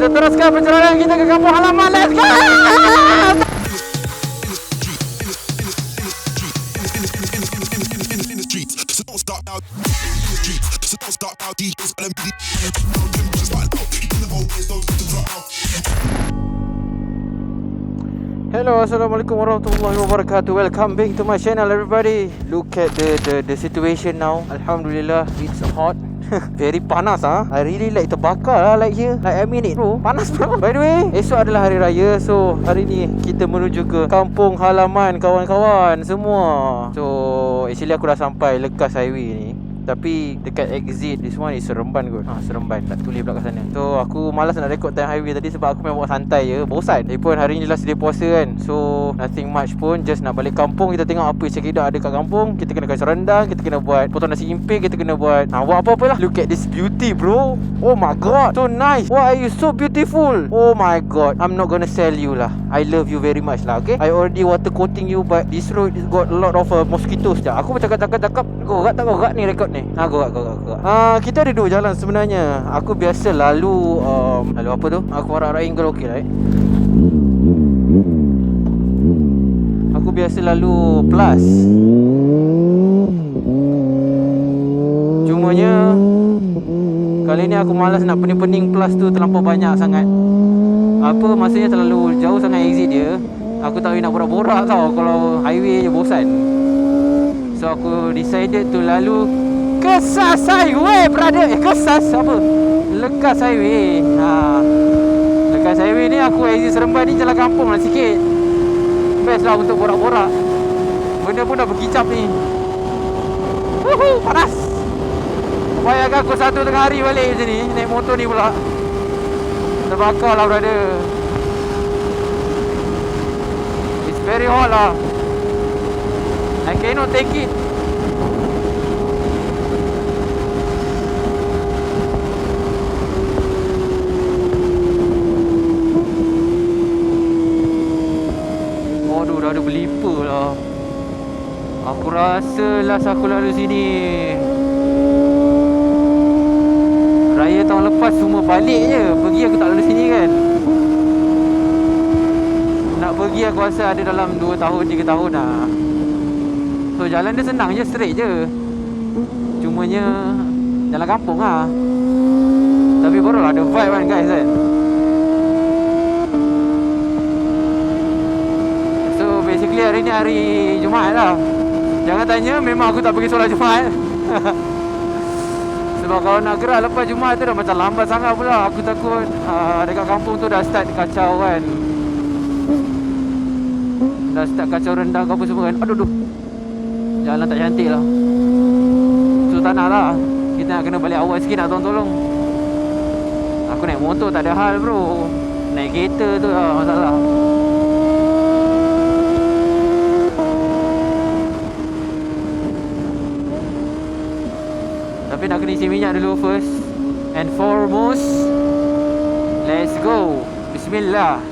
kita teruskan perjalanan kita ke kampung halaman. Let's go! Hello, assalamualaikum warahmatullahi wabarakatuh. Welcome back to my channel, everybody. Look at the situation now. Alhamdulillah, it's hot. Very panas I really like terbakar like here. Like I mean it bro, panas bro. By the way, esok adalah hari raya. So hari ni kita menuju ke kampung halaman kawan-kawan semua. So actually aku dah sampai Lekas Highway ni, tapi dekat exit this one is Seremban kot. Seremban, tak tulis belakang sana. So aku malas nak record time highway tadi sebab aku memang buat santai je, bosan. Lagipun hari ni last day puasa kan. So nothing much pun, just nak balik kampung. Kita tengok apa cekidak ada kat kampung. Kita kena kasi rendang, kita kena buat potong nasi imping, kita kena buat apa-apa lah. Look at this beauty bro. Oh my god, so nice. Why are you so beautiful? Oh my god, I'm not gonna sell you lah. I love you very much lah, okay? I already water coating you, but this road is got a lot of mosquitoes. Sekejap, aku bercakap-cakap Gorak ni rekod ni. Gorak. Kita ada dua jalan sebenarnya. Aku biasa lalu apa tu? Aku harap angle okey lah Aku biasa lalu plus. Cumanya kali ni aku malas nak pening-pening plus tu, terlampau banyak sangat. Maksudnya terlalu jauh sangat exit dia. Aku tak boleh nak borak-borak tau kalau highway je, bosan. So aku decided to lalu Kesas Highway, brother. Kesas apa? Lekas Highway. Lekas Highway ni aku exit Seremban ni jalan kampung lah sikit. Best lah untuk borak-borak. Benda pun dah berkicap ni. Panas. Bayangkan aku 1 tengah hari balik sini, naik motor ni pula. Terbakar lah brother. It's very hot lah. I cannot take it. Aduh, dah ada berlimpah lah. Aku rasa last aku lalu sini raya tahun lepas semua balik je. Pergi aku tak lalu sini kan. Nak pergi aku rasa ada dalam 2 tahun 3 tahun lah. So jalan dia senang je, straight je. Cumanya jalan kampung lah. Tapi baru lah ada vibe kan guys kan. So basically hari ni hari Jumaat lah. Jangan tanya, memang aku tak pergi solat Jumaat. Sebab kalau nak gerak lepas Jumaat tu dah macam lambat sangat pula. Aku takut dekat kampung tu dah start kacau kan. Dah start kacau rendang apa semua kan. Aduh. Jalan tak cantik lah. So tak nak lah. Kita nak kena balik awal sikit nak tolong. Aku naik motor tak ada hal bro. Naik kereta tu lah masalah. Tapi nak kena isi minyak dulu first and foremost. Let's go. Bismillah.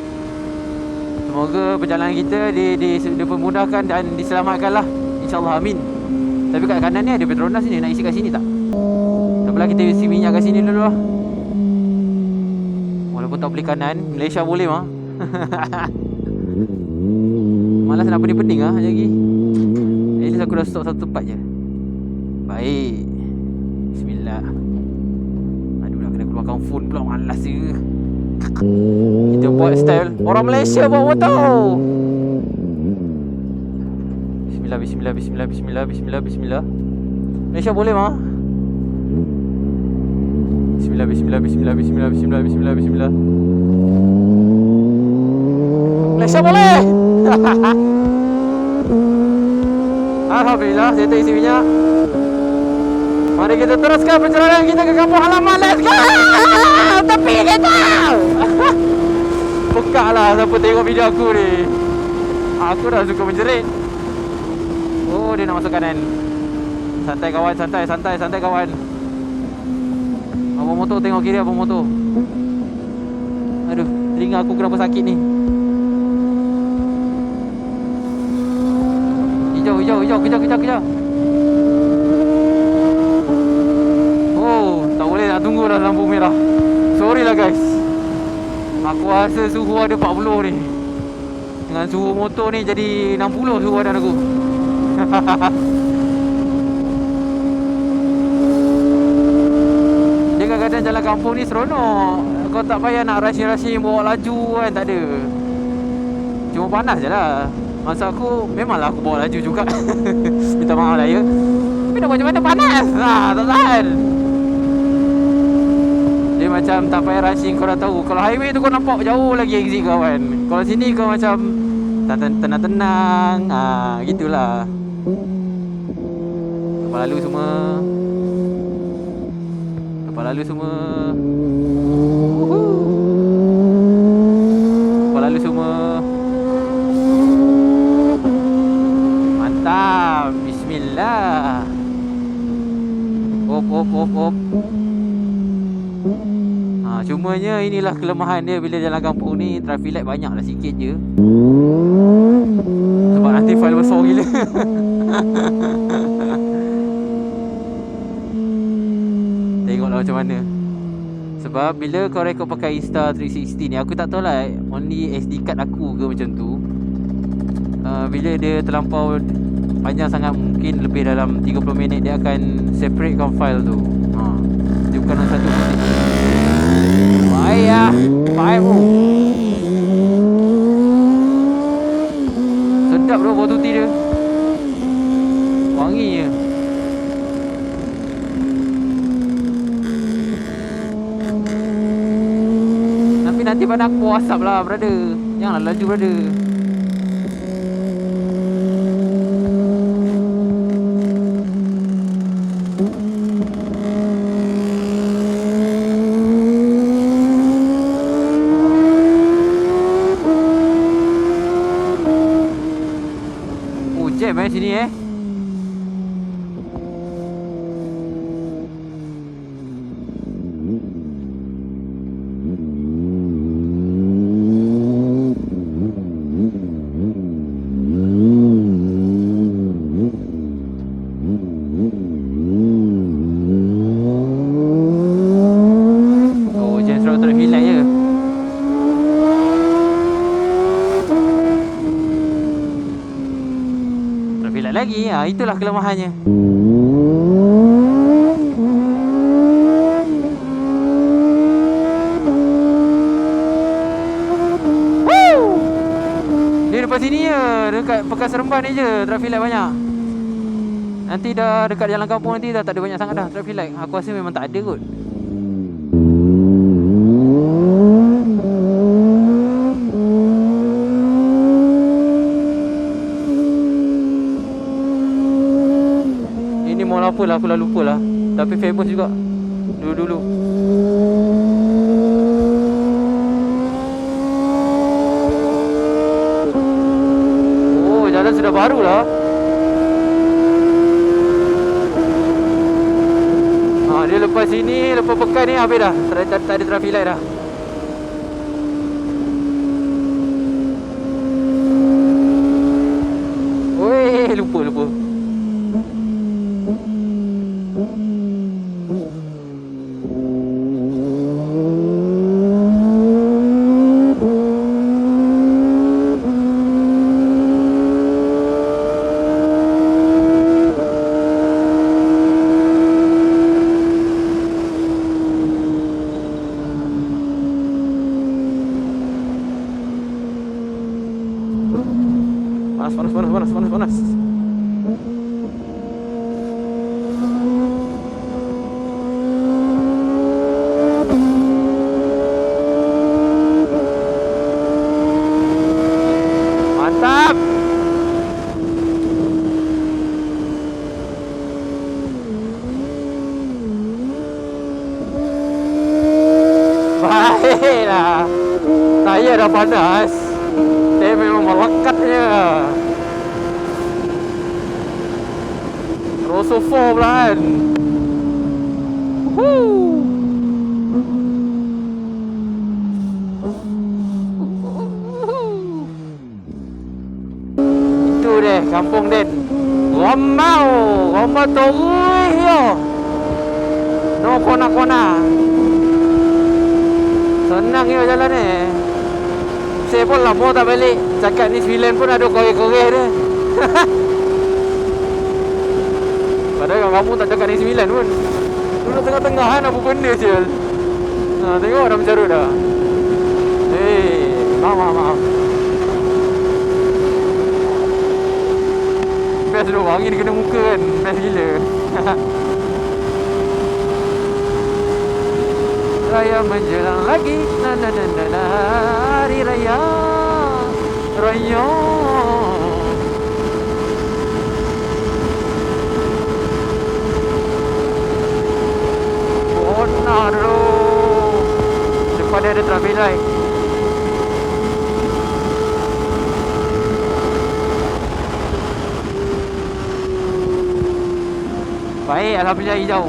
Semoga perjalanan kita dipermudahkan dan diselamatkan lah, InsyaAllah, amin. Tapi kat kanan ni ada Petronas ni. Nak isi kat sini tak? Tak apalah, kita isi minyak kat sini dulu lah. Walaupun tak boleh kanan, Malaysia boleh mah. Malas nak pening-pening lah lagi. At least aku dah stop satu tempat je. Baik. Bismillah. Aduh, nak kena keluarkan phone pula. Malas je. Kita buat style orang Malaysia buat motor. Bismillah. Malaysia boleh mah. Bismillah. Malaysia boleh. Alhamdulillah, saya tak isi minyak. Mari kita teruskan perjalanan kita ke kampung halaman. Let's go. Tepi kita. Pekak lah siapa tengok video aku ni. Aku dah suka menjerit. Oh, dia nak masuk kanan. Santai kawan, santai kawan. Abang motor tengok kiri, abang motor. Aduh, telinga aku kenapa sakit ni. Hijau, kejar. Oh, tak boleh nak tunggu dah lampu merah. Sorry lah guys. Aku rasa suhu ada 40 ni. Dengan suhu motor ni jadi 60 suhu badan aku. Dia kadang-kadang jalan kampung ni seronok. Kau tak payah nak rushing-rushing bawa laju kan, tak ada. Cuma panas je lah. Masa aku, memanglah aku bawa laju juga. Minta maaf lah ya. Tapi nak macam mana panas. Tak tahan. Dia macam tak payah rushing, kau dah tahu. Kalau highway tu kau nampak jauh lagi exit kau kan. Kalau sini kau macam tenang-tenang. Gitulah. Lepas lalu semua. Mantap. Bismillah. Op. Cumanya inilah kelemahan dia bila jalan kampung ni, traffic light banyak lah sikit je. Sebab nanti file besar gila. Tengoklah macam mana. Sebab bila kau rekod pakai Insta360 ni, aku tak tahu lah only SD card aku ke macam tu. Bila dia terlampau panjang sangat, mungkin lebih dalam 30 minit, dia akan separatekan file tu. Dia bukan dalam satu musik. Baik bro. Sedap bro bau tuti dia. Wangi je. Tapi nanti pada aku bawa asap lah brother. Janganlah laju brother. Jam sini jam serot terhilang je. Lagi, itulah kelemahannya. Dia depan sini je, dekat Pekan Seremban ni je traffic light banyak. Nanti dah dekat jalan kampung nanti dah tak ada banyak sangat dah traffic light. Aku rasa memang tak ada kot. Apalah aku dah lupa lah. Tapi famous juga dulu-dulu. Oh, jalan sudah baru lah. Dia lepas sini, lepas Pekan ni habis dah. Tak ada traffic light dah. Oi, lupa. Panas. Mantap. Baiklah. Saya dah panas. Saya memang melekat je. Rosso 4 pula kan. Itu deh kampung Den. Romau terui yo. No kona-kona. Senang je jalan ni. Saya pun lama tak balik. Cakap ni 9 pun ada korek-korek dia. Padahal kamu tak cakap ni 9 pun. Duduk tengah-tengah kan apa benda sial. Tengok dah mencarut dah. Maaf. Best tu, angin kena muka kan. Best gila. Raya menjelang lagi. Hari raya. Raya. Benar tu. Depan dia ada traffic light. Baik, alhamdulillah hijau.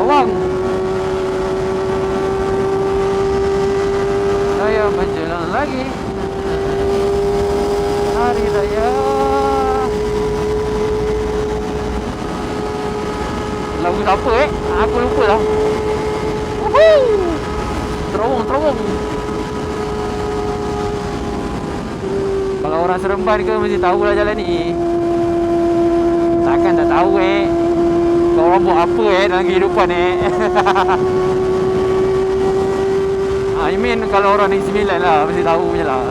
Awang. Saya menjelang lagi. Hari raya. Lagu siapa Aku lupa lah. Terowong. Kalau orang Seremban ke mesti tahulah jalan ni. Takkan tak tahu kau orang buat apa dalam kehidupan I mean kalau orang Negeri Sembilan lah mesti tahu je lah.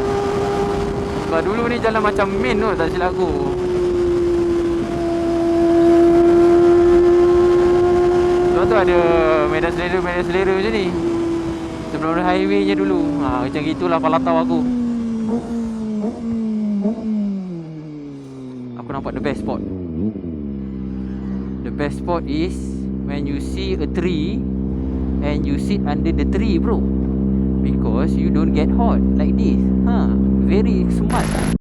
Sebab dulu ni jalan macam main tu, tak silap aku. Sebab tu ada medan selera macam ni. Sebelum ada highway je dulu. Macam gitulah palatau aku. Aku nampak the best spot. The best spot is when you see a tree and you sit under the tree, bro. Because you don't get hot like this. Very smart.